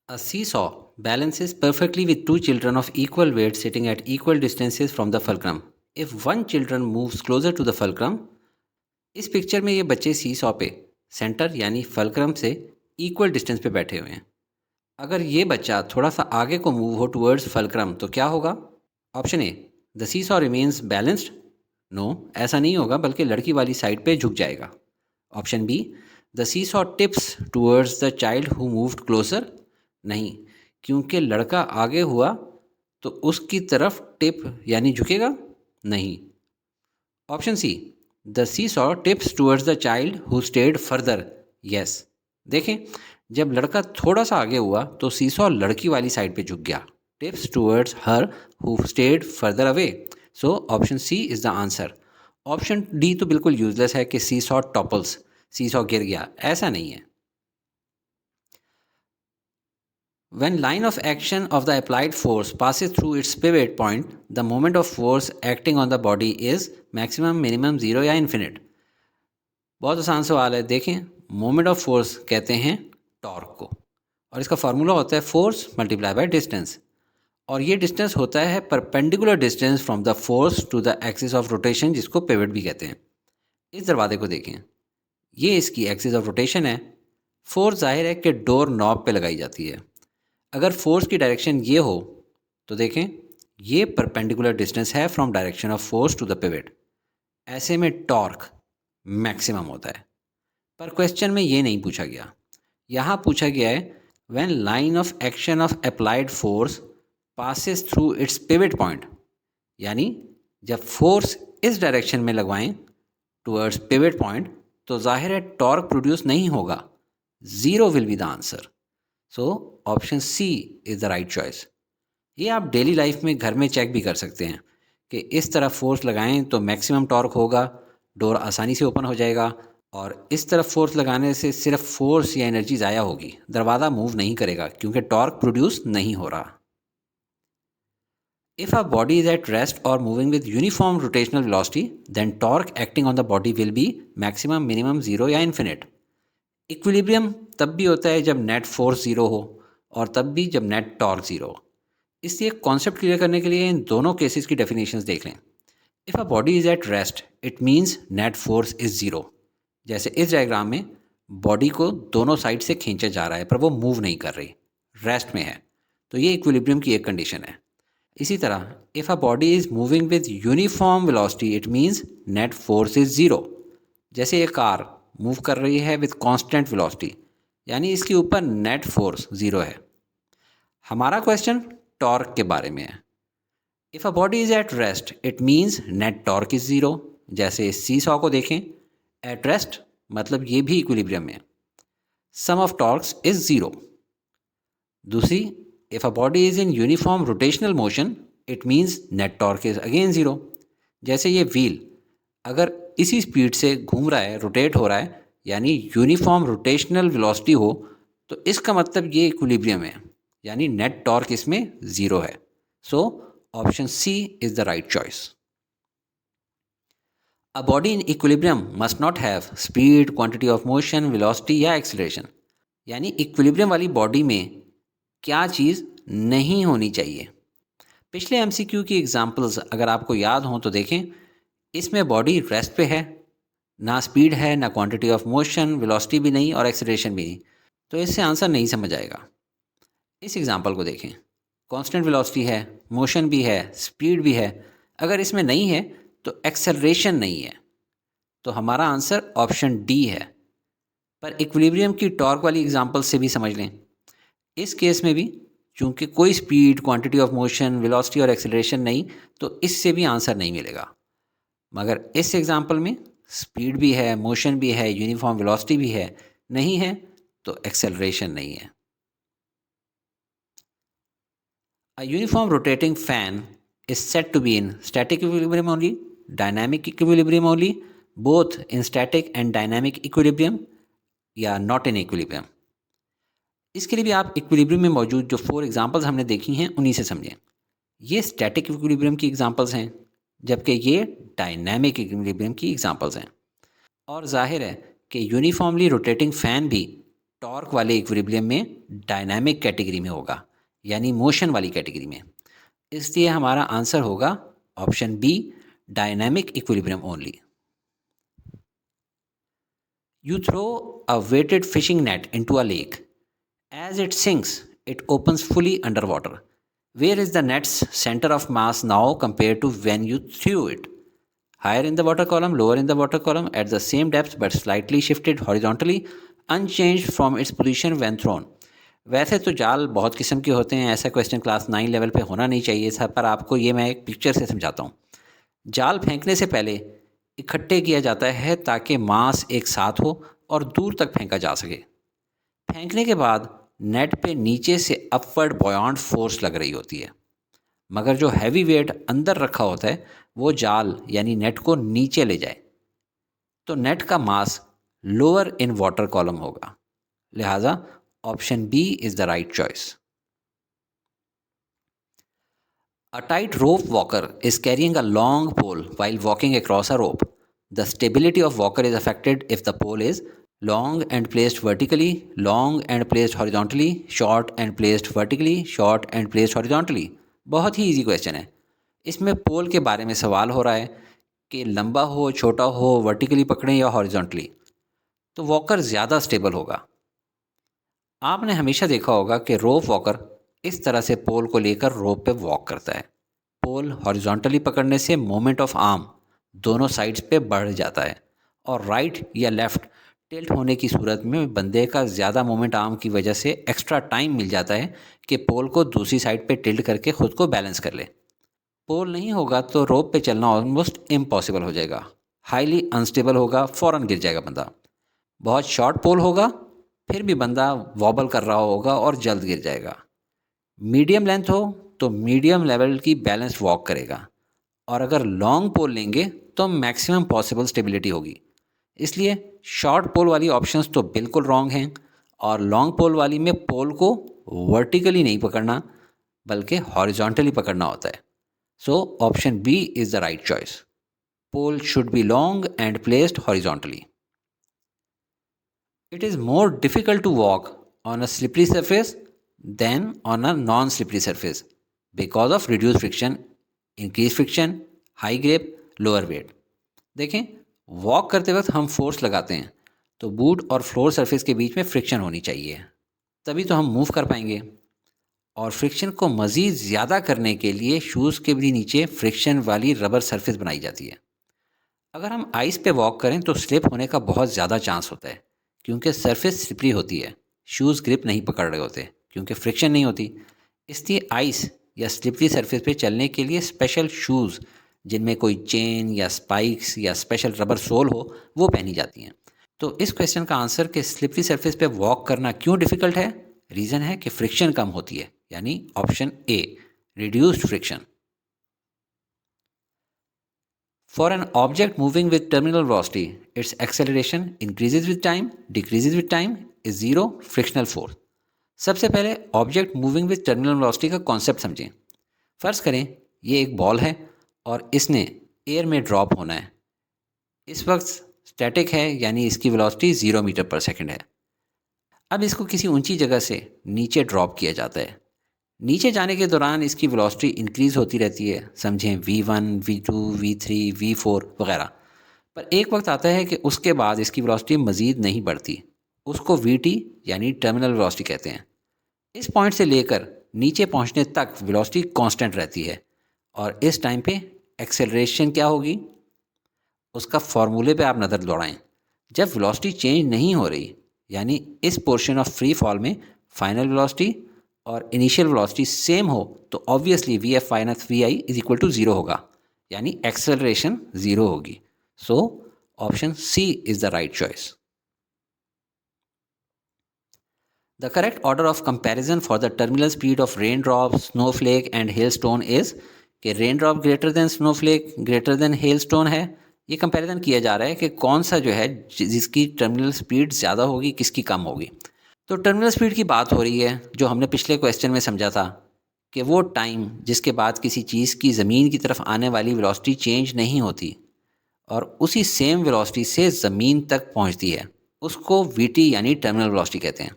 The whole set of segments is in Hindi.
A seesaw balances perfectly with two children of equal weight sitting at equal distances from the fulcrum. If one children moves closer to the fulcrum, इस पिक्चर में ये बच्चे सी सॉ पे सेंटर यानी फलक्रम से इक्वल डिस्टेंस पे बैठे हुए हैं। अगर ये बच्चा थोड़ा सा आगे को मूव हो टुवर्ड्स फलक्रम तो क्या होगा? Option A, the seesaw remains balanced. No, ऐसा नहीं होगा, बल्कि लड़की वाली साइड पे झुक जाएगा। Option B, the seesaw tips towards the child who moved closer. नहीं, क्योंकि लड़का आगे हुआ तो उसकी तरफ टिप यानी झुकेगा नहीं। Option C, the seesaw tips towards the child who stayed further. Yes, देखें, जब लड़का थोड़ा सा आगे हुआ तो सी सॉ लड़की वाली साइड पे झुक गया। Tips towards her who stayed further away. So option C is the answer. Option D तो बिल्कुल यूजलेस है कि सी सॉ टॉपल्स, सी सॉ गिर गया, ऐसा नहीं है। When line of action of the applied force passes through its pivot point, the moment of force acting on the body is maximum, minimum, zero या infinite। बहुत आसान सवाल है। देखें, मोमेंट ऑफ फोर्स कहते हैं टॉर्क को, और इसका फार्मूला होता है फोर्स मल्टीप्लाई बाय डिस्टेंस, और ये डिस्टेंस होता है perpendicular distance from the force to the axis of rotation, जिसको पिवट भी कहते हैं। इस दरवाजे को देखें, ये इसकी एक्सिस ऑफ रोटेशन है। फोर्स जाहिर है कि डोर नॉब पे लगाई जाती है। अगर फोर्स की डायरेक्शन ये हो तो देखें, ये परपेंडिकुलर डिस्टेंस है from direction of force to the pivot. ऐसे में टॉर्क मैक्सिमम होता है। पर क्वेश्चन में ये नहीं पूछा गया। यहाँ पूछा गया है when line of action of applied force passes through it's pivot point, यानी जब फोर्स इस डायरेक्शन में लगवाएं टुवर्ड्स पिवट पॉइंट तो जाहिर है टॉर्क प्रोड्यूस नहीं होगा। Zero will be the answer. So option C is the right choice. ये आप डेली लाइफ में घर में चेक भी कर सकते हैं कि इस तरफ फोर्स लगाएं तो मैक्सिमम टॉर्क होगा, डोर आसानी से ओपन हो जाएगा, और इस तरफ फोर्स लगाने से सिर्फ फोर्स या एनर्जी ज़ाया होगी, दरवाज़ा मूव नहीं करेगा क्योंकि टॉर्क प्रोड्यूस नहीं हो रहा। If a body is at rest or moving with uniform rotational velocity, then torque acting on the body will be maximum, minimum, zero या infinite। इक्विलिब्रियम तब भी होता है जब नेट फोर्स ज़ीरो हो, और तब भी जब नेट टॉर्क ज़ीरो हो। इसलिए कॉन्सेप्ट क्लियर करने के लिए इन दोनों केसेस की डेफिनेशंस देख लें। If a body is at rest it means net force is zero. जैसे इस डायग्राम में बॉडी को दोनों साइड से खींचा जा रहा है पर वो मूव नहीं कर रही, रेस्ट में है, तो ये इक्विलिब्रियम की एक कंडीशन है। इसी तरह if a body is moving with uniform velocity it means net force is zero. जैसे ये कार मूव कर रही है विद कांस्टेंट वेलोसिटी, यानी इसके ऊपर नेट फोर्स ज़ीरो है। हमारा क्वेश्चन टॉर्क के बारे में है। If a body is at rest it means net torque is zero. जैसे सी सॉ को देखें, एट रेस्ट मतलब ये भी इक्विलिब्रियम में, सम ऑफ टॉर्क्स इज़ ज़ीरो। दूसरी, if a body is in uniform rotational motion it means net torque is again zero. जैसे ये व्हील अगर इसी स्पीड से घूम रहा है, रोटेट हो रहा है, यानी यूनिफॉर्म रोटेशनल वेलोसिटी हो, तो इसका मतलब ये इक्विलिब्रियम है, यानी नेट टॉर्क इसमें ज़ीरो है। So option C is the right choice. A body in equilibrium must not have speed, quantity of motion, velocity या एक्सीलरेशन। यानी इक्विलिब्रियम वाली बॉडी में क्या चीज़ नहीं होनी चाहिए। पिछले एमसीक्यू की एग्जांपल्स अगर आपको याद हों तो देखें, इसमें बॉडी रेस्ट पे है, ना स्पीड है, ना क्वांटिटी ऑफ मोशन, वेलोसिटी भी नहीं और एक्सीलरेशन भी नहीं, तो इससे आंसर नहीं समझ आएगा। इस एग्जांपल को देखें, कांस्टेंट वेलोसिटी है, मोशन भी है, स्पीड भी है, अगर इसमें नहीं है तो एक्सेलरेशन नहीं है, तो हमारा आंसर ऑप्शन डी है। पर इक्विलिब्रियम की टॉर्क वाली एग्जांपल से भी समझ लें, इस केस में भी चूंकि कोई speed, quantity of motion, velocity और एक्सेलरेशन नहीं, तो इससे भी आंसर नहीं मिलेगा। मगर इस एग्जांपल में स्पीड भी है, मोशन भी है, यूनिफॉर्म वेलोसिटी भी है, नहीं है तो एक्सेलरेशन नहीं है। A uniform rotating fan is said to be in static equilibrium only, dynamic equilibrium only, both in static and dynamic equilibrium, या not in equilibrium। इसके लिए भी आप इक्विलिब्रियम में मौजूद जो 4 एग्जांपल्स हमने देखी हैं उन्हीं से समझें। ये स्टैटिक इक्विलिब्रियम की एग्जांपल्स हैं, जबकि ये डायनामिक इक्विलिब्रियम की एग्जांपल्स हैं। और जाहिर है कि यूनिफॉर्मली रोटेटिंग फ़ैन भी टॉर्क वाले इक्विलिब्रियम में डायनामिक कैटेगरी में होगा, यानी मोशन वाली कैटेगरी में। इसलिए हमारा आंसर होगा option B, dynamic equilibrium only. You throw a weighted fishing net into a lake. As it sinks, it opens fully underwater. Where is the net's center of mass now compared to when you threw it? Higher in the water column, lower in the water column, at the same depth but slightly shifted horizontally, unchanged from its position when thrown. वैसे तो जाल बहुत किस्म के होते हैं, ऐसा क्वेश्चन क्लास 9 लेवल पे होना नहीं चाहिए था, पर आपको ये मैं एक पिक्चर से समझाता हूँ। जाल फेंकने से पहले इकट्ठे किया जाता है ताकि मास एक साथ हो और दूर तक फेंका जा सके। फेंकने के बाद नेट पे नीचे से अपवर्ड बॉयॉन्ट फोर्स लग रही होती है, मगर जो हैवी वेट अंदर रखा होता है वो जाल यानी नेट को नीचे ले जाए, तो नेट का mass lower in water column होगा। लिहाजा option B is the right choice. A tight rope walker is carrying a long pole while walking across a rope. The stability of walker is affected if the pole is long and placed vertically, long and placed horizontally, short and placed vertically, short and placed horizontally. बहुत ही इजी क्वेश्चन है। इसमें पोल के बारे में सवाल हो रहा है कि लंबा हो, छोटा हो, वर्टिकली पकड़ें या हॉरिजॉन्टली, तो वॉकर ज़्यादा स्टेबल होगा। आपने हमेशा देखा होगा कि रोप वॉकर इस तरह से पोल को लेकर रोप पे वॉक करता है। पोल हॉरिजॉन्टली पकड़ने से मोमेंट ऑफ आर्म दोनों साइड्स पे बढ़ जाता है और राइट या लेफ़्ट टिल्ट होने की सूरत में बंदे का ज़्यादा मोमेंट आर्म की वजह से एक्स्ट्रा टाइम मिल जाता है कि पोल को दूसरी साइड पे टिल्ट करके ख़ुद को बैलेंस कर ले। पोल नहीं होगा तो रोप पे चलना ऑलमोस्ट इम्पॉसिबल हो जाएगा, हाईली अनस्टेबल होगा, फ़ौरन गिर जाएगा बंदा। बहुत शॉर्ट पोल होगा फिर भी बंदा वॉबल कर रहा होगा और जल्द गिर जाएगा। मीडियम लेंथ हो तो मीडियम लेवल की बैलेंस वॉक करेगा, और अगर लॉन्ग पोल लेंगे तो मैक्सिमम पॉसिबल स्टेबिलिटी होगी। इसलिए शॉर्ट पोल वाली ऑप्शंस तो बिल्कुल रॉन्ग हैं, और लॉन्ग पोल वाली में पोल को वर्टिकली नहीं पकड़ना बल्कि हॉरिजॉन्टली पकड़ना होता है। So option B is the right choice. Pole should be long and placed horizontally. It is more difficult to walk on a slippery surface than on a non-slippery surface because of reduced friction, increased friction, high grip, lower weight. देखें, वॉक करते वक्त हम फोर्स लगाते हैं तो बूट और फ्लोर सरफेस के बीच में फ्रिक्शन होनी चाहिए, तभी तो हम मूव कर पाएंगे। और फ्रिक्शन को मज़ीद ज़्यादा करने के लिए शूज़ के भी नीचे फ्रिक्शन वाली रबर सरफेस बनाई जाती है। अगर हम आइस पे वॉक करें तो स्लिप होने का बहुत ज़्यादा चांस होता है, क्योंकि सरफेस स्लिपरी होती है, शूज़ ग्रिप नहीं पकड़ रहे होते क्योंकि फ्रिक्शन नहीं होती। इसलिए आइस या स्लिपरी सरफेस पे चलने के लिए स्पेशल शूज़ जिनमें कोई चेन या स्पाइक्स या स्पेशल रबर सोल हो वो पहनी जाती हैं। तो इस क्वेश्चन का आंसर कि स्लिपरी सरफेस पे वॉक करना क्यों डिफ़िकल्ट है, रीज़न है कि फ्रिक्शन कम होती है, यानी option A, reduced friction. For an object moving with terminal velocity, its acceleration increases with time, decreases with time, is zero frictional force. सबसे पहले object moving with terminal velocity का कॉन्सेप्ट समझें। फ़र्ज़ करें ये एक बॉल है और इसने एयर में ड्रॉप होना है। इस वक्त स्टैटिक है, यानी इसकी वेलोसिटी 0 मीटर पर सेकंड है। अब इसको किसी ऊंची जगह से नीचे ड्रॉप किया जाता है। नीचे जाने के दौरान इसकी वेलोसिटी इंक्रीज़ होती रहती है, समझें v1, v2, v3, v4 वगैरह। पर एक वक्त आता है कि उसके बाद इसकी वेलोसिटी मज़ीद नहीं बढ़ती, उसको vt यानी टर्मिनल वेलोसिटी कहते हैं। इस पॉइंट से लेकर नीचे पहुंचने तक वेलोसिटी कांस्टेंट रहती है, और इस टाइम पे एक्सेलरेशन क्या होगी उसका फॉर्मूले पे आप नज़र दौड़ाएं। जब वेलोसिटी चेंज नहीं हो रही, यानी इस पोर्शन ऑफ फ्री फॉल में फाइनल वेलोसिटी और इनिशियल वेलोसिटी सेम हो, तो obviously v f minus v i is equal to 0 होगा, यानी एक्सेलरेशन 0 होगी। So option C is the right choice. The correct order of comparison for the terminal speed of rain drop, snowflake and hailstone is कि rain drop greater than snowflake greater than hailstone है। ये कंपैरिजन किया जा रहा है कि कौन सा जो है जिसकी टर्मिनल स्पीड ज़्यादा होगी, किसकी कम होगी। तो टर्मिनल स्पीड की बात हो रही है, जो हमने पिछले क्वेश्चन में समझा था कि वो टाइम जिसके बाद किसी चीज़ की ज़मीन की तरफ आने वाली वेलोसिटी चेंज नहीं होती और उसी सेम वेलोसिटी से ज़मीन तक पहुंचती है, उसको वीटी यानी टर्मिनल वेलोसिटी कहते हैं।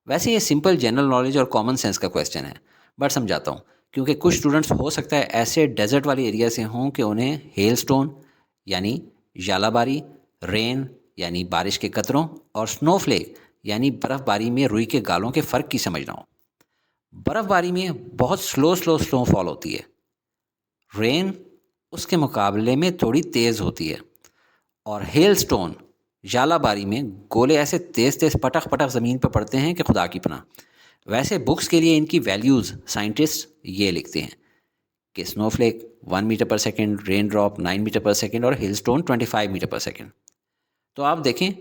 वैसे ये सिंपल जनरल नॉलेज और कॉमन सेंस का क्वेश्चन है, बट समझाता हूँ, क्योंकि कुछ स्टूडेंट्स हो सकता है ऐसे डेजर्ट वाले एरिया से हों कि उन्हें हेल स्टोन यानी जालाबारी, रेन यानी बारिश के कतरों, और स्नोफ्लेक यानी बर्फ़बारी में रुई के गालों के फ़र्क की समझ ना हो। बर्फ़बारी में बहुत स्लो स्नोफॉल होती है। रेन उसके मुकाबले में थोड़ी तेज़ होती है। और हेल स्टोन जालाबारी में गोले ऐसे तेज़ तेज़ पटक पटक ज़मीन पर पड़ते हैं कि खुदा की पनाह। वैसे बुक्स के लिए इनकी वैल्यूज़ साइंटिस्ट ये लिखते हैं कि स्नोफ्लेक 1 मीटर पर सेकेंड, रेन ड्रॉप 9 मीटर पर सेकेंड और हिल स्टोन 25 मीटर पर सेकेंड। तो आप देखें,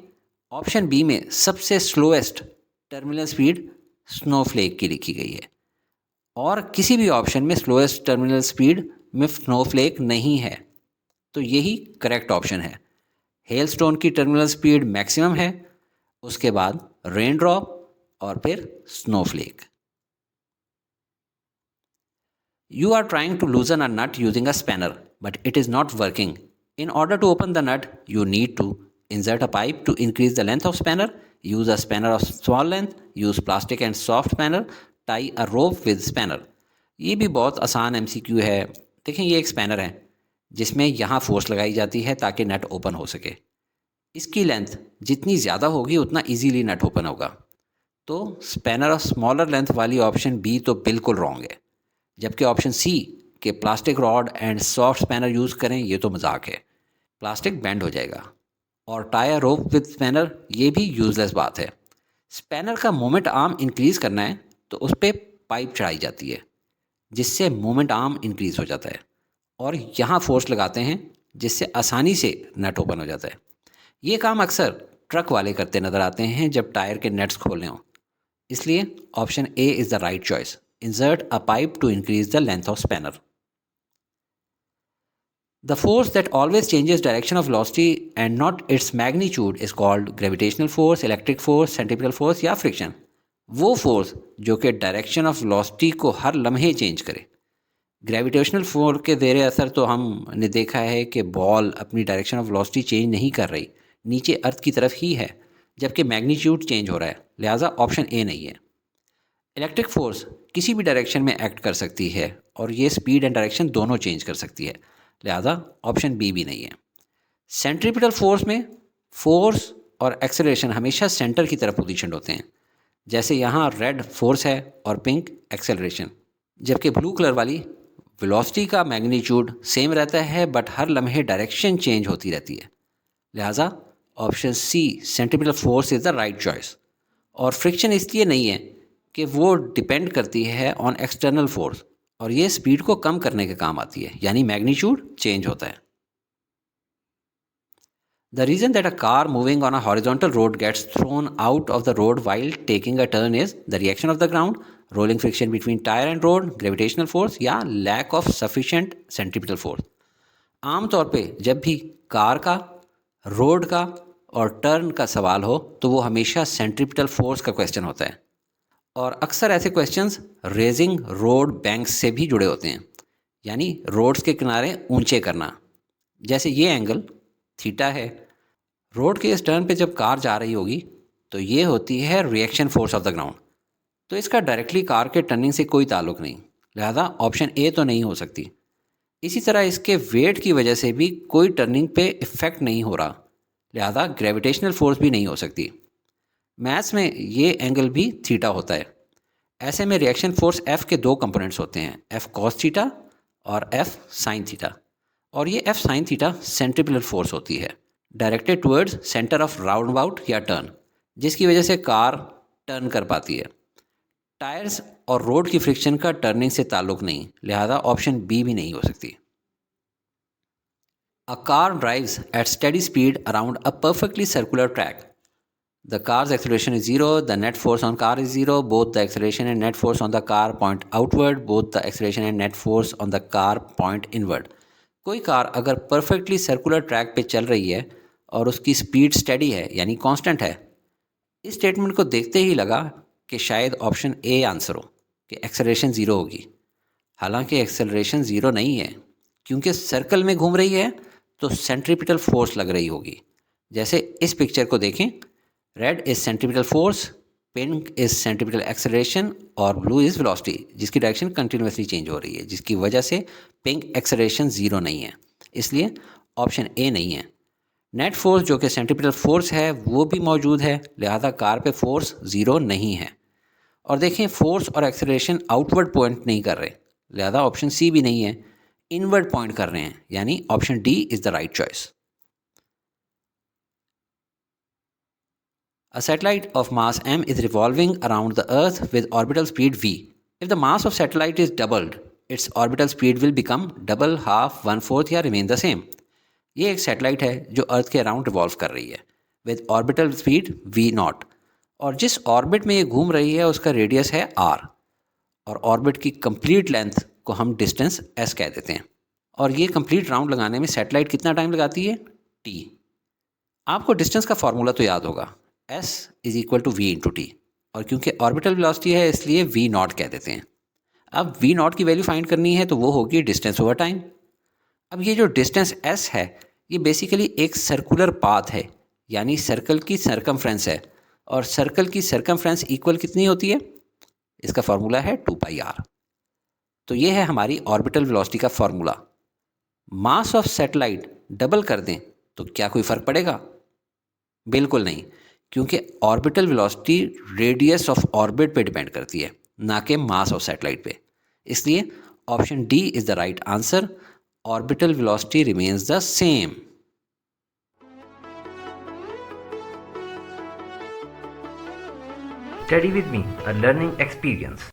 ऑप्शन बी में सबसे स्लोएस्ट टर्मिनल स्पीड स्नोफ्लेक की लिखी गई है, और किसी भी ऑप्शन में स्लोएस्ट टर्मिनल स्पीड में स्नोफ्लेक नहीं है। तो यही करेक्ट ऑप्शन है। हेल स्टोन की टर्मिनल स्पीड मैक्सिमम है, उसके बाद रेन ड्रॉप और फिर Snowflake. You are trying to loosen a nut using a spanner, but it is not working. In order to open the nut, you need to insert a pipe to increase the length of spanner, use a spanner of small length, use plastic and soft spanner, tie a rope with spanner. ये भी बहुत आसान MCQ है। देखें, ये एक स्पैनर है जिसमें यहाँ फोर्स लगाई जाती है ताकि नट ओपन हो सके। इसकी लेंथ जितनी ज़्यादा होगी उतना इजीली नट ओपन होगा। तो स्पैनर ऑफ स्मॉलर लेंथ वाली ऑप्शन बी तो बिल्कुल रॉन्ग है, जबकि ऑप्शन सी के plastic rod and soft spanner use करें ये तो मजाक है, प्लास्टिक बेंड हो जाएगा। और टायर रोप विद स्पैनर ये भी यूज़लेस बात है। स्पैनर का मोमेंट आर्म इंक्रीज़ करना है तो उस पर पाइप चढ़ाई जाती है जिससे मोमेंट आर्म इंक्रीज़ हो जाता है, और यहाँ फोर्स लगाते हैं जिससे आसानी से नट ओपन हो जाता है। ये काम अक्सर ट्रक वाले करते नज़र आते हैं जब टायर के नट्स खोलने हों। इसलिए option A is the right choice. Insert a pipe to increase the length of spanner. The force that always changes direction of velocity and not its magnitude is called gravitational force, electric force, centripetal force या friction. वो फोर्स जो कि डायरेक्शन ऑफ वेलोसिटी को हर लम्हे चेंज करे। ग्रेविटेशनल फोर्स के ज़ेर असर तो हमने देखा है कि बॉल अपनी डायरेक्शन ऑफ वेलोसिटी चेंज नहीं कर रही, नीचे अर्थ की तरफ ही है, जबकि मैग्नीट्यूड चेंज हो रहा है। लिहाजा ऑप्शन ए नहीं है। इलेक्ट्रिक फोर्स किसी भी डायरेक्शन में एक्ट कर सकती है और ये स्पीड एंड डायरेक्शन दोनों चेंज कर सकती है। लिहाजा ऑप्शन बी भी नहीं है। सेंट्रीपिटल फोर्स में फोर्स और एक्सेलरेशन हमेशा सेंटर की तरफ पोजीशन होते हैं। जैसे यहाँ रेड फोर्स है और पिंक एक्सेलरेशन, जबकि ब्लू कलर वाली वेलोसिटी का मैग्नीट्यूड सेम रहता है बट हर लम्हे डायरेक्शन चेंज होती रहती है। लिहाजा option C centripetal force is the right choice. और फ्रिक्शन इसलिए नहीं है कि वो डिपेंड करती है ऑन एक्सटर्नल फोर्स, और ये स्पीड को कम करने के काम आती है, यानी मैग्नीट्यूड चेंज होता है। The reason that a car moving on a horizontal road gets thrown out of the road while taking a turn is the reaction of the ground, rolling friction between tyre and road, gravitational force या lack of sufficient centripetal force. आमतौर पे जब भी कार का, रोड का और टर्न का सवाल हो तो वो हमेशा सेंट्रीपिटल फोर्स का क्वेश्चन होता है, और अक्सर ऐसे क्वेश्चंस रेजिंग रोड बैंक्स से भी जुड़े होते हैं, यानी रोड्स के किनारे ऊंचे करना। जैसे ये एंगल थीटा है, रोड के इस टर्न पे जब कार जा रही होगी तो ये होती है reaction force of the ground. तो इसका डायरेक्टली कार के टर्निंग से कोई ताल्लुक नहीं, लिहाजा ऑप्शन ए तो नहीं हो सकती। इसी तरह इसके वेट की वजह से भी कोई टर्निंग पे इफ़ेक्ट नहीं हो रहा, लिहाजा ग्रेविटेशनल फोर्स भी नहीं हो सकती। मैथ्स में ये एंगल भी थीटा होता है। ऐसे में रिएक्शन फोर्स एफ के दो कंपोनेंट्स होते हैं, एफ कॉस थीटा और एफ साइन थीटा, और ये F sine theta centripetal force होती है, directed towards centre of round about या टर्न, जिसकी वजह से कार टर्न कर पाती है। टायर्स और रोड की फ्रिक्शन का टर्निंग से ताल्लुक नहीं, लिहाजा ऑप्शन बी भी नहीं हो सकती। A car drives at steady speed around a perfectly circular track. The car's acceleration is zero, the net force on car is zero, both the acceleration and net force on the car point outward, both the acceleration and net force on the car point inward. कोई कार अगर परफेक्टली सर्कुलर ट्रैक पे चल रही है और उसकी स्पीड स्टेडी है यानी कांस्टेंट है, इस स्टेटमेंट को देखते ही लगा कि शायद ऑप्शन ए आंसर हो कि एक्सेलरेशन ज़ीरो होगी। हालांकि एक्सेलरेशन ज़ीरो नहीं है, क्योंकि सर्कल में घूम रही है तो सेंट्रीपिटल फोर्स लग रही होगी। जैसे इस पिक्चर को देखें, red is centripetal force, pink is centripetal acceleration और ब्लू इज वेलोसिटी, जिसकी डायरेक्शन कंटिन्यूसली चेंज हो रही है, जिसकी वजह से पिंक एक्सेलरेशन ज़ीरो नहीं है, इसलिए ऑप्शन ए नहीं है। नेट फोर्स जो कि सेंट्रीपिटल फोर्स है वो भी मौजूद है, लिहाजा कार पे फोर्स ज़ीरो नहीं है। और देखें फोर्स और एक्सेलरेशन आउटवर्ड पॉइंट नहीं कर रहे, लिहाजा ऑप्शन सी भी नहीं है, इनवर्ड पॉइंट कर रहे हैं, यानी option D is the right choice. A satellite of mass m is revolving around the earth with orbital speed v. If the mass of satellite is doubled, its orbital speed will become double, half, 1/4 या remain the same. ये एक सैटेलाइट है जो अर्थ के अराउंड रिवॉल्व कर रही है with orbital speed v not, और जिस ऑर्बिट में ये घूम रही है उसका रेडियस है r, और ऑर्बिट की कंप्लीट लेंथ को हम डिस्टेंस s कह देते हैं। और ये कंप्लीट राउंड लगाने में सैटेलाइट कितना टाइम लगाती है? t। आपको डिस्टेंस का फॉर्मूला तो याद होगा, s is equal to V into T, और क्योंकि ऑर्बिटल वेलोसिटी है इसलिए v नॉट कह देते हैं। अब v नॉट की वैल्यू फाइंड करनी है तो वो होगी डिस्टेंस ओवर टाइम। अब ये जो डिस्टेंस s है ये बेसिकली एक सर्कुलर पाथ है, यानी सर्कल की सरकमफ्रेंस है, और सर्कल की सरकमफ्रेंस इक्वल कितनी होती है? इसका फार्मूला है 2πr। तो ये है हमारी ऑर्बिटल वेलोसिटी का formula. Mass of satellite double कर दें तो क्या कोई फ़र्क पड़ेगा? बिल्कुल नहीं, क्योंकि orbital velocity radius of orbit पे डिपेंड करती है, ना कि मास ऑफ सैटेलाइट पे। इसलिए option D is the right answer, orbital velocity remains the same. Study with me, a learning experience.